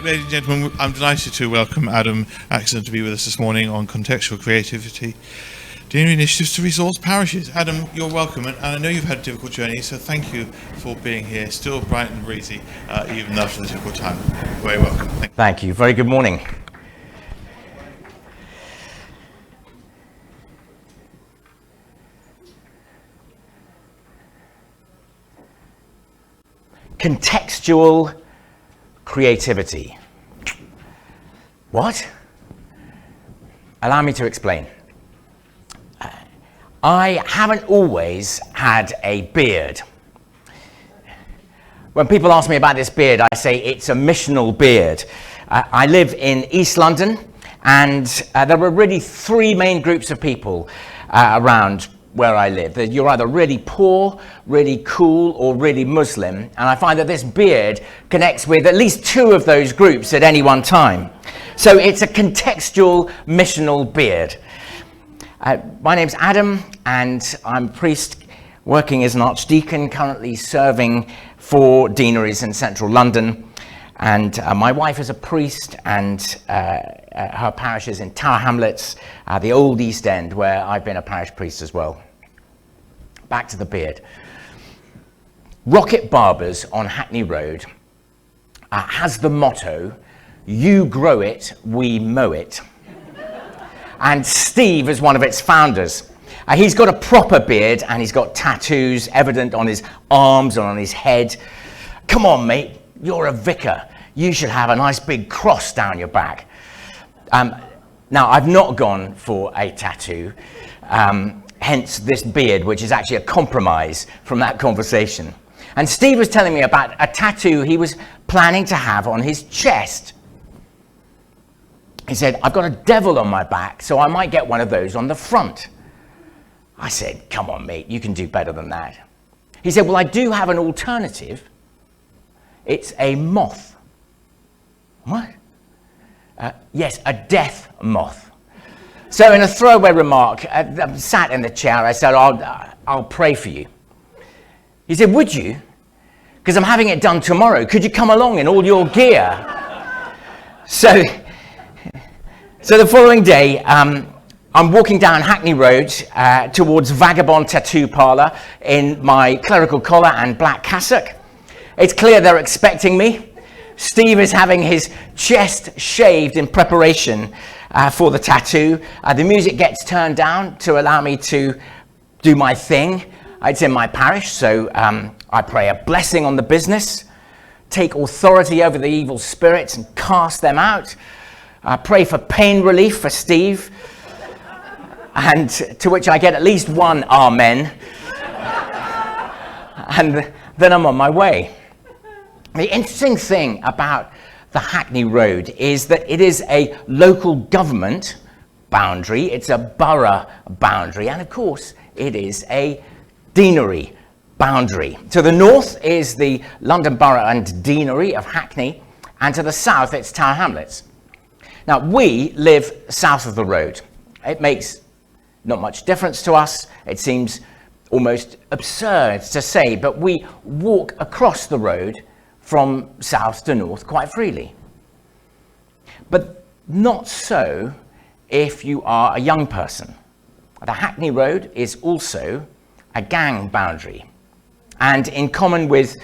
Ladies and gentlemen, I'm delighted to welcome Adam Atkinson to be with us this morning on Contextual Creativity, Deanery Initiatives to Resource Parishes. Adam, you're welcome, and I know you've had a difficult journey, so thank you for being here, still bright and breezy, even after the difficult time. Very welcome. Thank you. Very good morning. Contextual creativity. What? Allow me to explain. I haven't always had a beard. When people ask me about this beard, I say it's a missional beard. I live in East London, and there are really three main groups of people around where I live. You're either really poor, really cool, or really Muslim, and I find that this beard connects with at least two of those groups at any one time. So it's a contextual missional beard. My name's Adam, and I'm a priest working as an Archdeacon, currently serving for Deaneries in central London. And my wife is a priest, and her parish is in Tower Hamlets, the old East End, where I've been a parish priest as well. Back to the beard. Rocket Barbers on Hackney Road has the motto, "You grow it, we mow it." And Steve is one of its founders. He's got a proper beard, and he's got tattoos evident on his arms and on his head. Come on, mate. You're a vicar. You should have a nice big cross down your back. Now, I've not gone for a tattoo, hence this beard, which is actually a compromise from that conversation. And Steve was telling me about a tattoo he was planning to have on his chest. He said, "I've got a devil on my back, so I might get one of those on the front." I said, "Come on, mate, you can do better than that." He said, "Well, I do have an alternative. It's a moth." What? Yes, a death moth. So in a throwaway remark, I sat in the chair, I said, I'll pray for you. He said, "Would you? Because I'm having it done tomorrow. Could you come along in all your gear?" So the following day, I'm walking down Hackney Road towards Vagabond Tattoo Parlour in my clerical collar and black cassock. It's clear they're expecting me. Steve is having his chest shaved in preparation for the tattoo. The music gets turned down to allow me to do my thing. It's in my parish, so I pray a blessing on the business, take authority over the evil spirits and cast them out. I pray for pain relief for Steve, and to which I get at least one amen, and then I'm on my way. The interesting thing about the Hackney Road is that it is a local government boundary, it's a borough boundary, and of course it is a deanery boundary. To the north is the London Borough and Deanery of Hackney, and to the south it's Tower Hamlets. Now, we live south of the road. It makes not much difference to us. It seems almost absurd to say, but we walk across the road from south to north quite freely. But not so if you are a young person. The Hackney Road is also a gang boundary. And in common with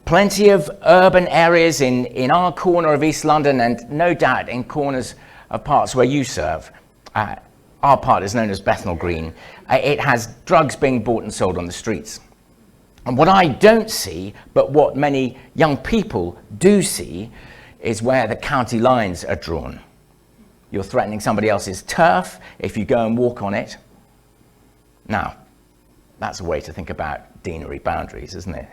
plenty of urban areas in our corner of East London, and no doubt in corners of parts where you serve, our part is known as Bethnal Green. It has drugs being bought and sold on the streets. And what I don't see, but what many young people do see, is where the county lines are drawn. You're threatening somebody else's turf if you go and walk on it. Now, that's a way to think about deanery boundaries, isn't it?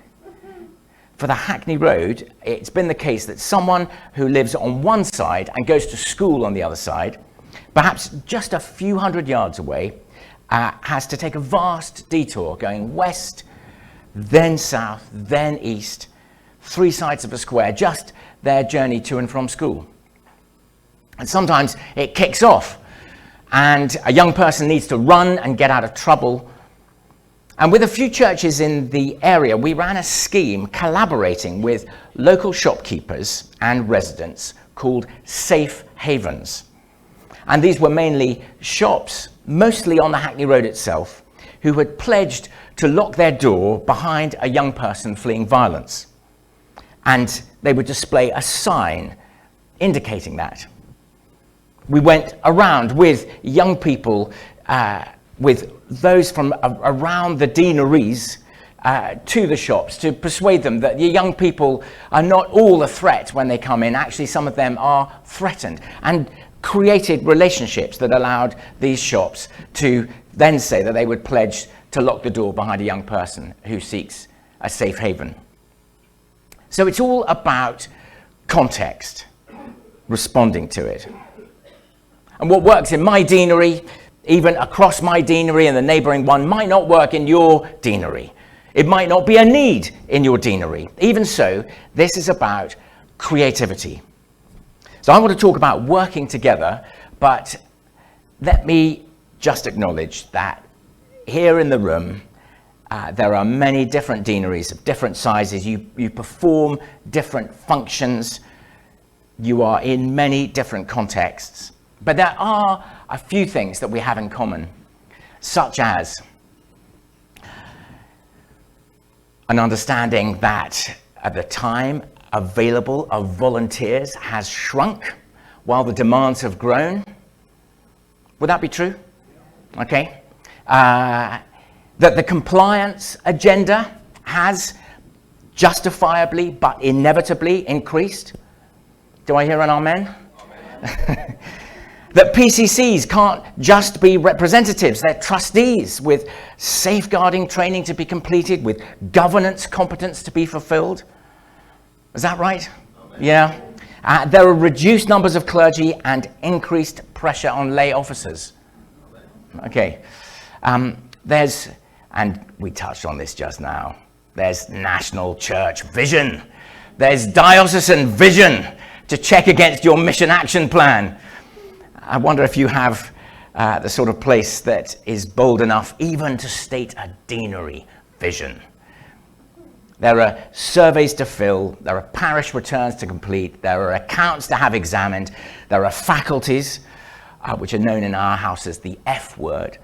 For the Hackney Road, it's been the case that someone who lives on one side and goes to school on the other side, perhaps just a few hundred yards away, has to take a vast detour going west, then south, then east, three sides of a square, just their journey to and from school. And sometimes it kicks off, and a young person needs to run and get out of trouble. And with a few churches in the area, we ran a scheme collaborating with local shopkeepers and residents, called safe havens. And these were mainly shops, mostly on the Hackney Road itself, who had pledged to lock their door behind a young person fleeing violence. And they would display a sign indicating that. We went around with young people, with those from around the Deaneries, to the shops to persuade them that the young people are not all a threat when they come in. Actually, some of them are threatened, and created relationships that allowed these shops to then say that they would pledge to lock the door behind a young person who seeks a safe haven. So it's all about context, responding to it. And what works in my deanery, even across my deanery and the neighbouring one, might not work in your deanery. It might not be a need in your deanery. Even so, this is about creativity. So I want to talk about working together, but let me just acknowledge that here in the room, there are many different deaneries of different sizes. You perform different functions. You are in many different contexts. But there are a few things that we have in common, such as an understanding that at the time available of volunteers has shrunk while the demands have grown. Would that be true? Okay. That the compliance agenda has justifiably but inevitably increased. Do I hear an amen? Amen. That PCCs can't just be representatives, they're trustees with safeguarding training to be completed, with governance competence to be fulfilled. Is that right? Amen. Yeah. There are reduced numbers of clergy and increased pressure on lay officers. Amen. Okay. There's, and we touched on this just now, there's national church vision. There's diocesan vision to check against your mission action plan. I wonder if you have the sort of place that is bold enough even to state a deanery vision. There are surveys to fill, there are parish returns to complete, there are accounts to have examined, there are faculties, which are known in our house as the F word.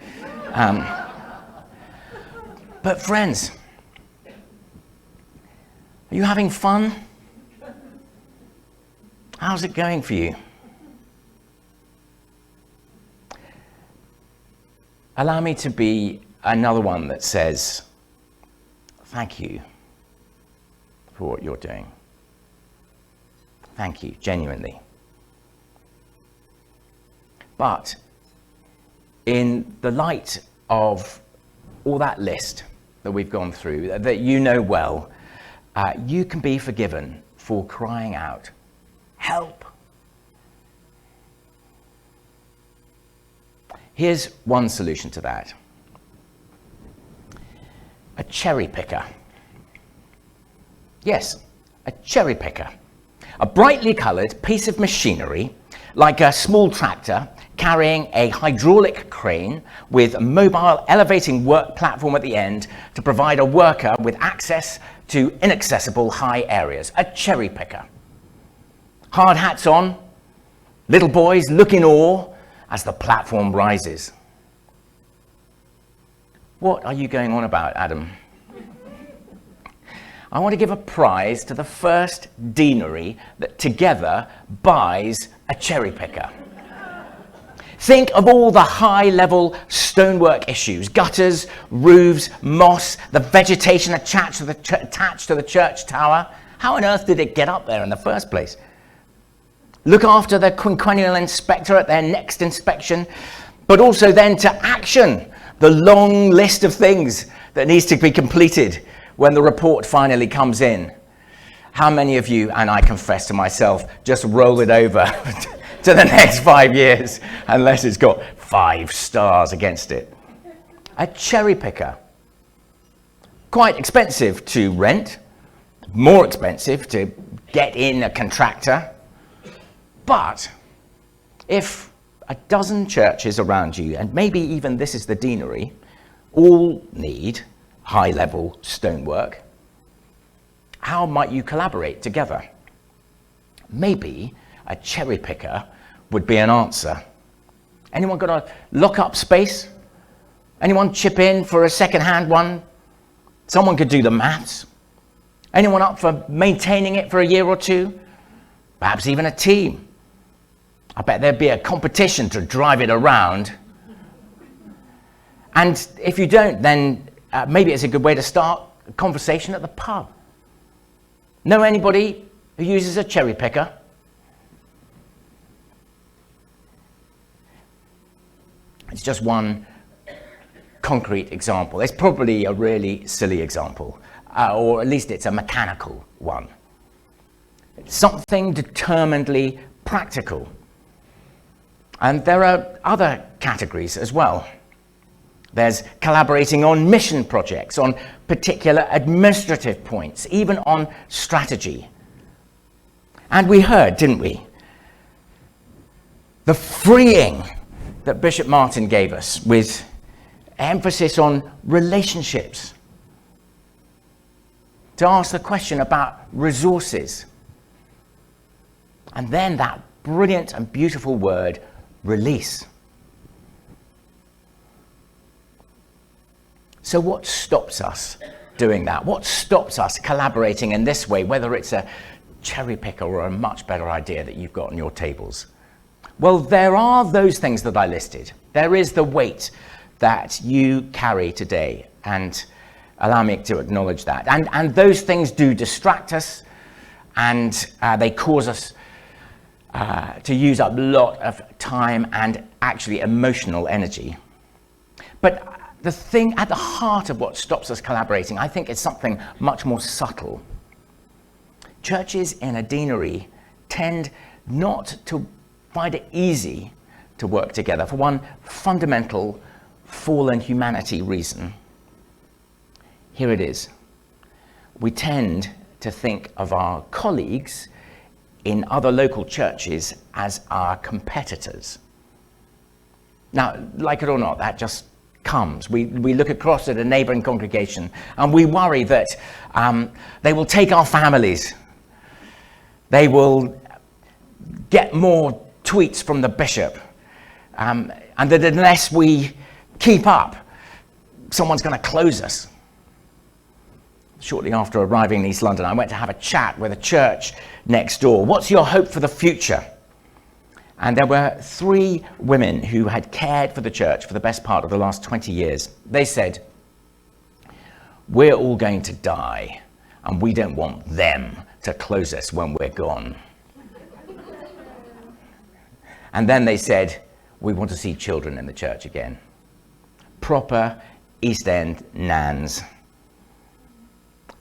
But friends, are you having fun? How's it going for you? Allow me to be another one that says, thank you for what you're doing. Thank you, genuinely. But in the light of all that list that we've gone through, that you know well, you can be forgiven for crying out, help. Here's one solution to that. A cherry picker. Yes, a cherry picker. A brightly coloured piece of machinery, like a small tractor, carrying a hydraulic crane with a mobile elevating work platform at the end to provide a worker with access to inaccessible high areas. A cherry picker. Hard hats on, little boys look in awe as the platform rises. What are you going on about, Adam? I want to give a prize to the first deanery that together buys a cherry picker. Think of all the high-level stonework issues, gutters, roofs, moss, the vegetation attached to the church tower. How on earth did it get up there in the first place? Look after the quinquennial inspector at their next inspection, but also then to action the long list of things that needs to be completed when the report finally comes in. How many of you, and I confess to myself, just roll it over to the next 5 years unless it's got 5 stars against it? A cherry picker. Quite expensive to rent, more expensive to get in a contractor. But if a dozen churches around you, and maybe even this is the deanery, all need high-level stonework, how might you collaborate together? Maybe a cherry picker would be an answer. Anyone got a lock-up space? Anyone chip in for a second-hand one? Someone could do the maths. Anyone up for maintaining it for a year or two? Perhaps even a team. I bet there'd be a competition to drive it around. And if you don't, then maybe it's a good way to start a conversation at the pub. Know anybody who uses a cherry picker? It's just one concrete example. It's probably a really silly example, or at least it's a mechanical one. It's something determinedly practical. And there are other categories as well. There's collaborating on mission projects, on particular administrative points, even on strategy. And we heard, didn't we, the freeing that Bishop Martin gave us with emphasis on relationships, to ask the question about resources. And then that brilliant and beautiful word, release. So what stops us doing that? What stops us collaborating in this way, whether it's a cherry picker or a much better idea that you've got on your tables? Well, there are those things that I listed. There is the weight that you carry today, and allow me to acknowledge that. And those things do distract us, and they cause us to use up a lot of time and actually emotional energy. But the thing at the heart of what stops us collaborating, I think, is something much more subtle. Churches in a deanery tend not to find it easy to work together for one fundamental fallen humanity reason. Here it is. We tend to think of our colleagues in other local churches as our competitors. Now, like it or not, that just comes. We look across at a neighbouring congregation and we worry that they will take our families. They will get more tweets from the bishop. And that unless we keep up, someone's going to close us. Shortly after arriving in East London, I went to have a chat with a church next door. What's your hope for the future? And there were 3 women who had cared for the church for the best part of the last 20 years. They said, we're all going to die, and we don't want them to close us when we're gone. And then they said, we want to see children in the church again. Proper East End nans.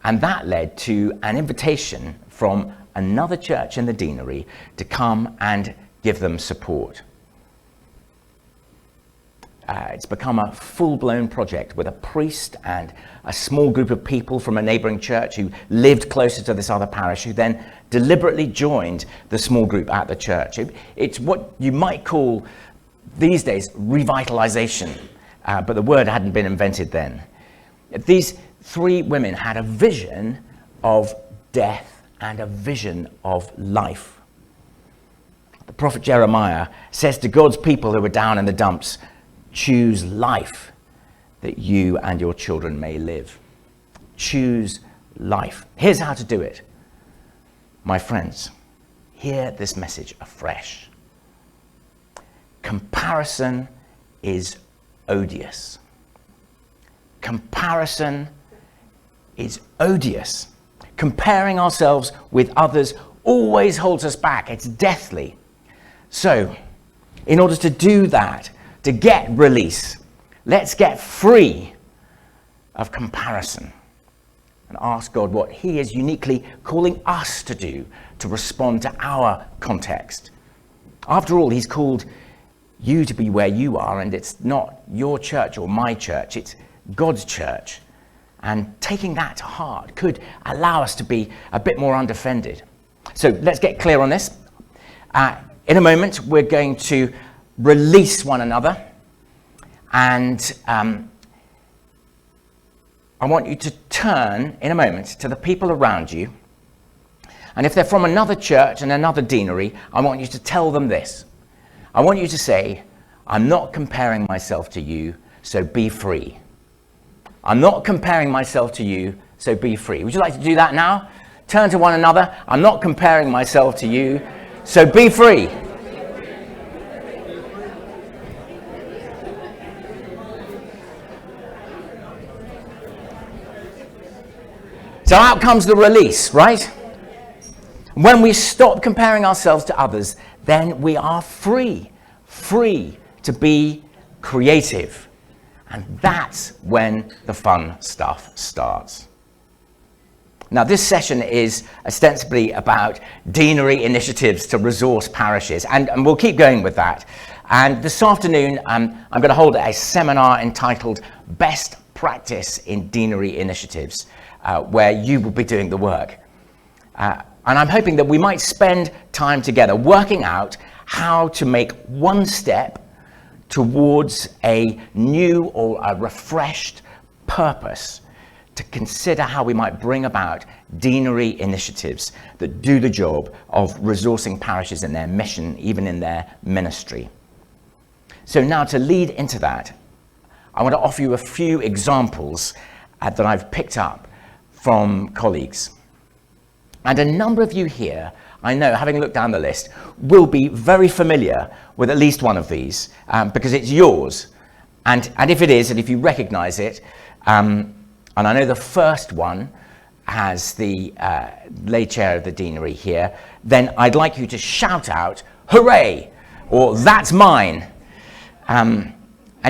And that led to an invitation from another church in the deanery to come and give them support. It's become a full-blown project with a priest and a small group of people from a neighbouring church who lived closer to this other parish, who then deliberately joined the small group at the church. It's what you might call these days revitalisation, but the word hadn't been invented then. These 3 women had a vision of death and a vision of life. The prophet Jeremiah says to God's people who are down in the dumps, choose life that you and your children may live. Choose life. Here's how to do it. My friends, hear this message afresh. Comparison is odious. Comparison is odious. Comparing ourselves with others always holds us back. It's deathly. So, in order to do that, to get release, let's get free of comparison and ask God what he is uniquely calling us to do to respond to our context. After all, he's called you to be where you are, and it's not your church or my church, it's God's church. And taking that to heart could allow us to be a bit more undefended. So let's get clear on this. In a moment, we're going to release one another. And I want you to turn in a moment to the people around you And if they're from another church and another deanery, I want you to tell them this. I want you to say, I'm not comparing myself to you, so be free. I'm not comparing myself to you, so be free. Would you like to do that now? Turn to one another. I'm not comparing myself to you, so be free. So out comes the release, right? When we stop comparing ourselves to others, then we are free to be creative. And that's when the fun stuff starts. Now, this session is ostensibly about Deanery Initiatives to resource parishes, and we'll keep going with that. And this afternoon, I'm going to hold a seminar entitled Best Practice in Deanery Initiatives, where you will be doing the work. And I'm hoping that we might spend time together working out how to make one step towards a new or a refreshed purpose, to consider how we might bring about deanery initiatives that do the job of resourcing parishes in their mission, even in their ministry. So now, to lead into that, I want to offer you a few examples that I've picked up from colleagues. And a number of you here, I know, having looked down the list, will be very familiar with at least one of these, because it's yours. And if it is, and if you recognize it, and I know the first one has the lay chair of the deanery here, then I'd like you to shout out, hooray, or that's mine. And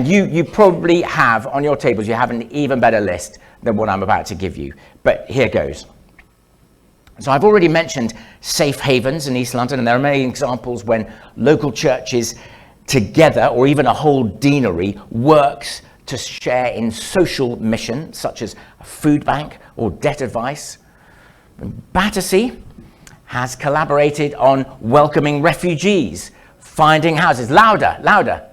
you probably have on your tables, you have an even better list than what I'm about to give you. But here goes. So I've already mentioned safe havens in East London, and there are many examples when local churches together, or even a whole deanery, works to share in social mission, such as a food bank or debt advice. Battersea has collaborated on welcoming refugees, finding houses. Louder, louder.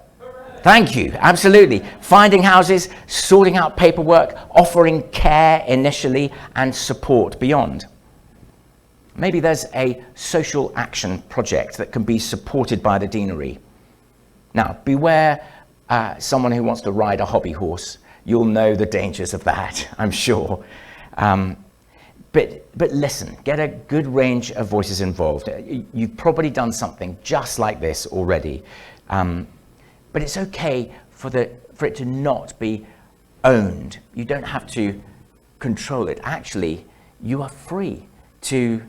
Thank you, absolutely. Finding houses, sorting out paperwork, offering care initially, and support beyond. Maybe there's a social action project that can be supported by the deanery. Now, beware someone who wants to ride a hobby horse. You'll know the dangers of that, I'm sure. But listen, get a good range of voices involved. You've probably done something just like this already. But it's okay for it to not be owned. You don't have to control it. Actually, you are free to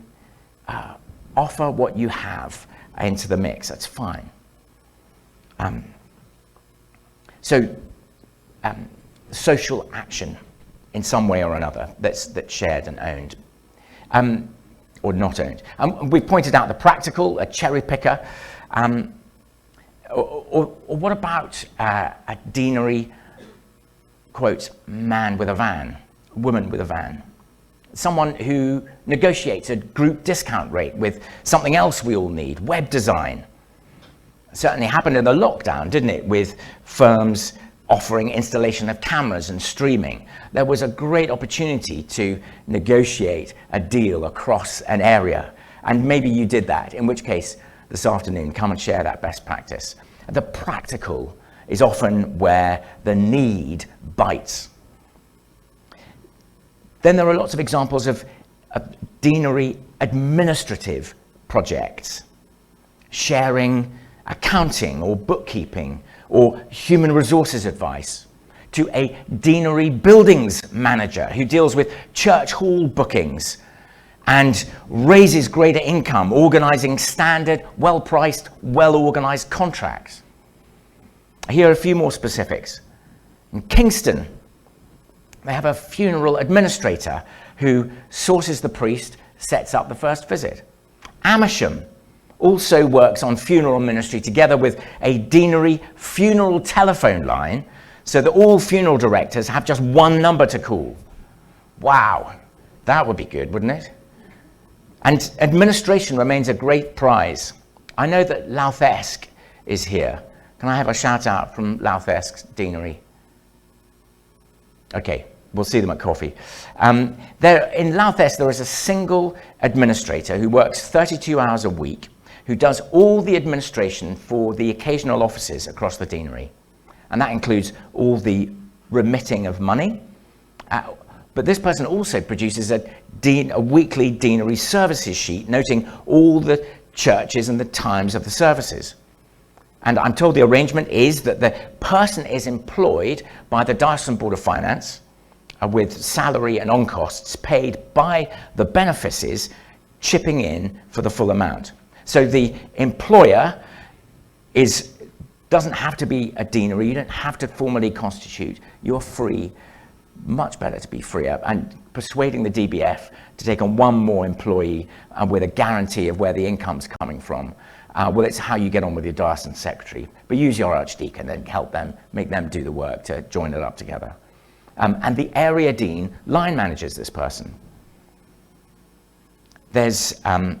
offer what you have into the mix. That's fine. Social action in some way or another that's shared and owned, or not owned. We pointed out the practical, a cherry picker. Or what about a deanery, quote, man with a van, woman with a van? Someone who negotiates a group discount rate with something else we all need, web design. It certainly happened in the lockdown, didn't it, with firms offering installation of cameras and streaming. There was a great opportunity to negotiate a deal across an area. And maybe you did that, in which case, this afternoon, come and share that best practice. The practical is often where the need bites. Then there are lots of examples of deanery administrative projects, sharing accounting or bookkeeping or human resources advice, to a deanery buildings manager who deals with church hall bookings and raises greater income, organising standard, well-priced, well-organised contracts. Here are a few more specifics. In Kingston, they have a funeral administrator who sources the priest, sets up the first visit. Amersham also works on funeral ministry together with a deanery funeral telephone line so that all funeral directors have just one number to call. Wow, that would be good, wouldn't it? And administration remains a great prize. I know that Louth-esque is here. Can I have a shout out from Louth-esque's deanery? Okay, we'll see them at coffee. In Louth-esque, there is a single administrator who works 32 hours a week, who does all the administration for the occasional offices across the deanery. And that includes all the remitting of money. But this person also produces a weekly deanery services sheet noting all the churches and the times of the services. And I'm told the arrangement is that the person is employed by the Diocesan Board of Finance with salary and on-costs paid by the benefices chipping in for the full amount. So the employer doesn't have to be a deanery, you don't have to formally constitute, you're free, much better to be free, and persuading the DBF to take on one more employee with a guarantee of where the income's coming from. Well, it's how you get on with your diocesan secretary, but use your archdeacon and help them, make them do the work to join it up together. And the area dean line manages this person. There's a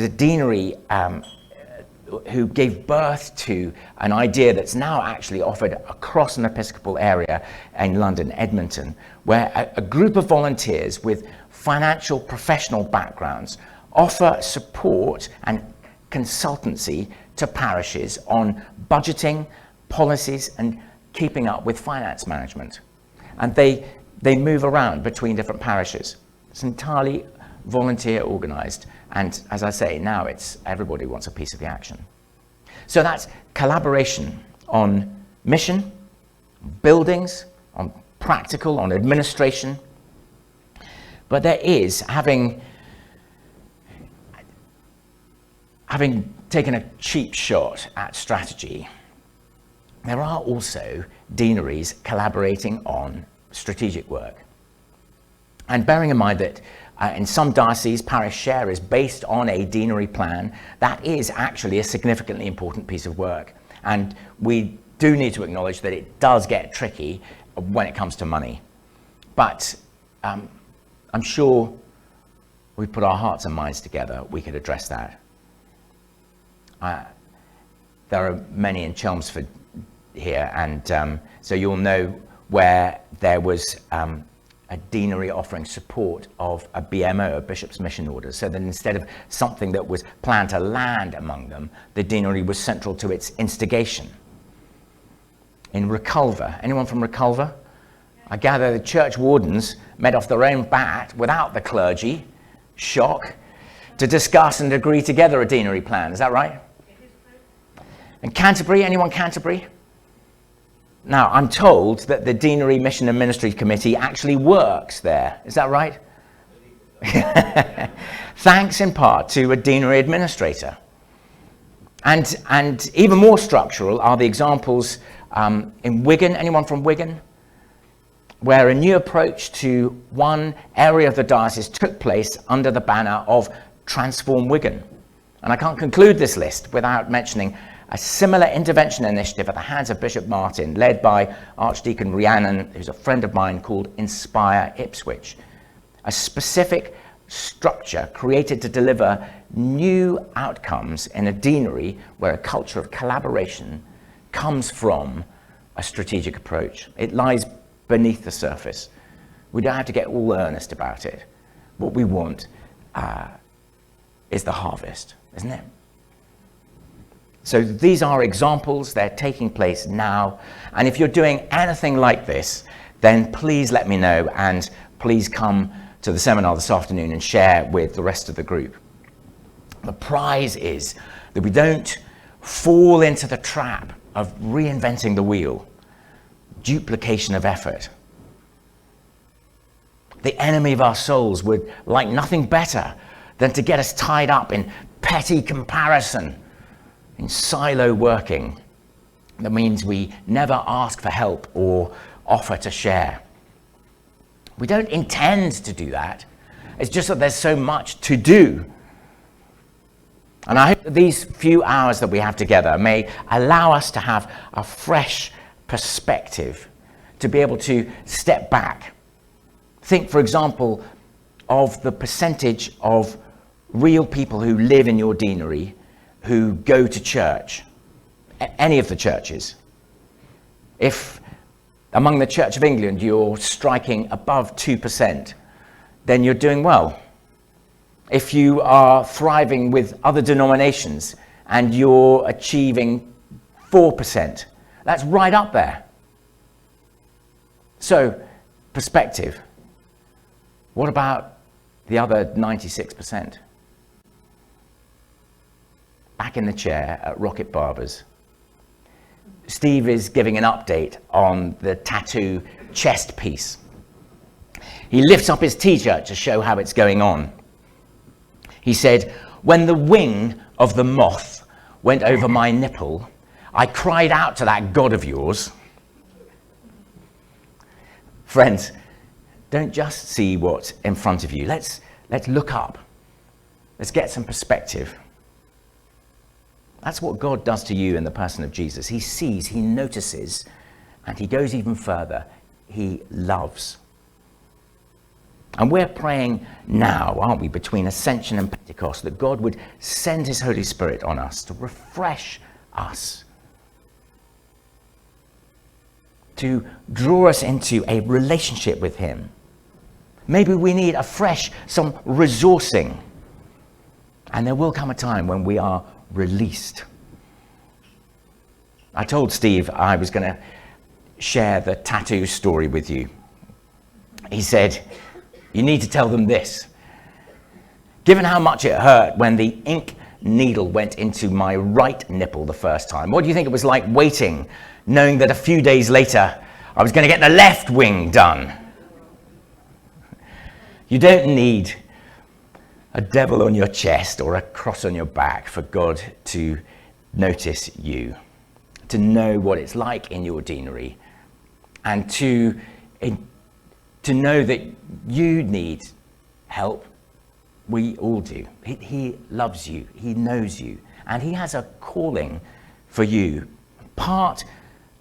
deanery who gave birth to an idea that's now actually offered across an episcopal area in London, Edmonton, where a group of volunteers with financial professional backgrounds offer support and consultancy to parishes on budgeting, policies, and keeping up with finance management. And they move around between different parishes. It's entirely volunteer organised, and as I say, now it's everybody wants a piece of the action. So that's collaboration on mission, buildings, on practical, on administration. But there is, having taken a cheap shot at strategy, there are also deaneries collaborating on strategic work. And bearing in mind that in some dioceses, parish share is based on a deanery plan, that is actually a significantly important piece of work. And we do need to acknowledge that it does get tricky when it comes to money. But I'm sure we put our hearts and minds together, we could address that. There are many in Chelmsford here, and so you'll know where there was a deanery offering support of a BMO, a Bishop's Mission Orders, so that instead of something that was planned to land among them, the deanery was central to its instigation. In Reculver, anyone from Reculver? I gather the church wardens met off their own bat without the clergy, shock, to discuss and agree together a deanery plan, is that right? And Canterbury, anyone Canterbury? Now, I'm told that the Deanery Mission and Ministry Committee actually works there. Is that right? Thanks in part to a deanery administrator. And even more structural are the examples in Wigan. Anyone from Wigan? Where a new approach to one area of the diocese took place under the banner of Transform Wigan. And I can't conclude this list without mentioning a similar intervention initiative at the hands of Bishop Martin, led by Archdeacon Rhiannon, who's a friend of mine, called Inspire Ipswich. A specific structure created to deliver new outcomes in a deanery where a culture of collaboration comes from a strategic approach. It lies beneath the surface. We don't have to get all earnest about it. What we want is the harvest, isn't it? So these are examples, they're taking place now. And if you're doing anything like this, then please let me know, and please come to the seminar this afternoon and share with the rest of the group. The prize is that we don't fall into the trap of reinventing the wheel, duplication of effort. The enemy of our souls would like nothing better than to get us tied up in petty comparison, in silo working. That means we never ask for help or offer to share. We don't intend to do that. It's just that there's so much to do. And I hope that these few hours that we have together may allow us to have a fresh perspective, to be able to step back. Think, for example, of the percentage of real people who live in your deanery who go to church, any of the churches. If among the Church of England you're striking above 2%, then you're doing well. If you are thriving with other denominations and you're achieving 4%, that's right up there. So, perspective. What about the other 96%? Back in the chair at Rocket Barbers, Steve is giving an update on the tattoo chest piece. He lifts up his t-shirt to show how it's going on. He said, "When the wing of the moth went over my nipple, I cried out to that God of yours." Friends, don't just see what's in front of you. Let's look up. Let's get some perspective. That's what God does to you in the person of Jesus. He sees, he notices, and he goes even further. He loves. And we're praying now, aren't we, between Ascension and Pentecost, that God would send his Holy Spirit on us to refresh us, to draw us into a relationship with him. Maybe we need some resourcing. And there will come a time when we are released. I told Steve I was going to share the tattoo story with you. He said, "You need to tell them this. Given how much it hurt when the ink needle went into my right nipple the first time, what do you think it was like waiting, knowing that a few days later I was going to get the left wing done?" You don't need a devil on your chest or a cross on your back for God to notice you, to know what it's like in your deanery, and to know that you need help. We all do. He loves you, he knows you, and he has a calling for you. Part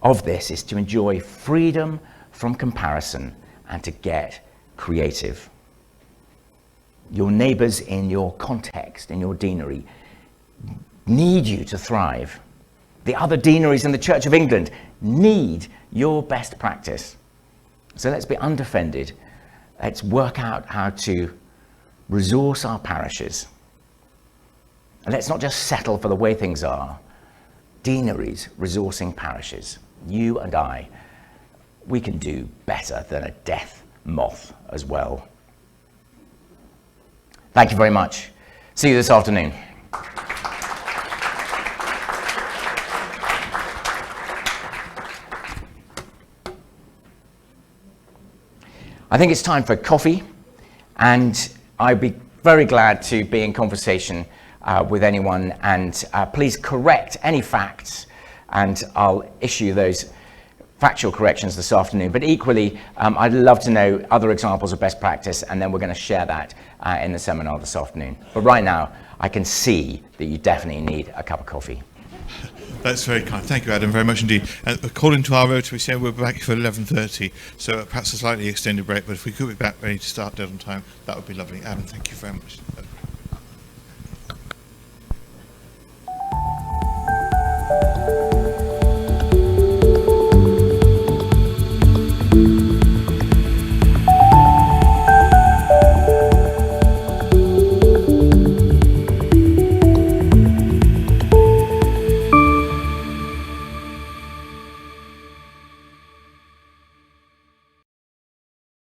of this is to enjoy freedom from comparison and to get creative. Your neighbours in your context, in your deanery, need you to thrive. The other deaneries in the Church of England need your best practice. So let's be undefended. Let's work out how to resource our parishes. And let's not just settle for the way things are. Deaneries resourcing parishes. You and I, we can do better than a death moth as well. Thank you very much. See you this afternoon. I think it's time for coffee, and I'd be very glad to be in conversation with anyone, and please correct any facts, and I'll issue those factual corrections this afternoon. But equally, I'd love to know other examples of best practice, and then we're going to share that in the seminar this afternoon. But right now, I can see that you definitely need a cup of coffee. That's very kind. Thank you, Adam, very much indeed. According to our rota, we say we'll be back for 11:30, so perhaps a slightly extended break, but if we could be back ready to start dead on time, that would be lovely. Adam, thank you very much.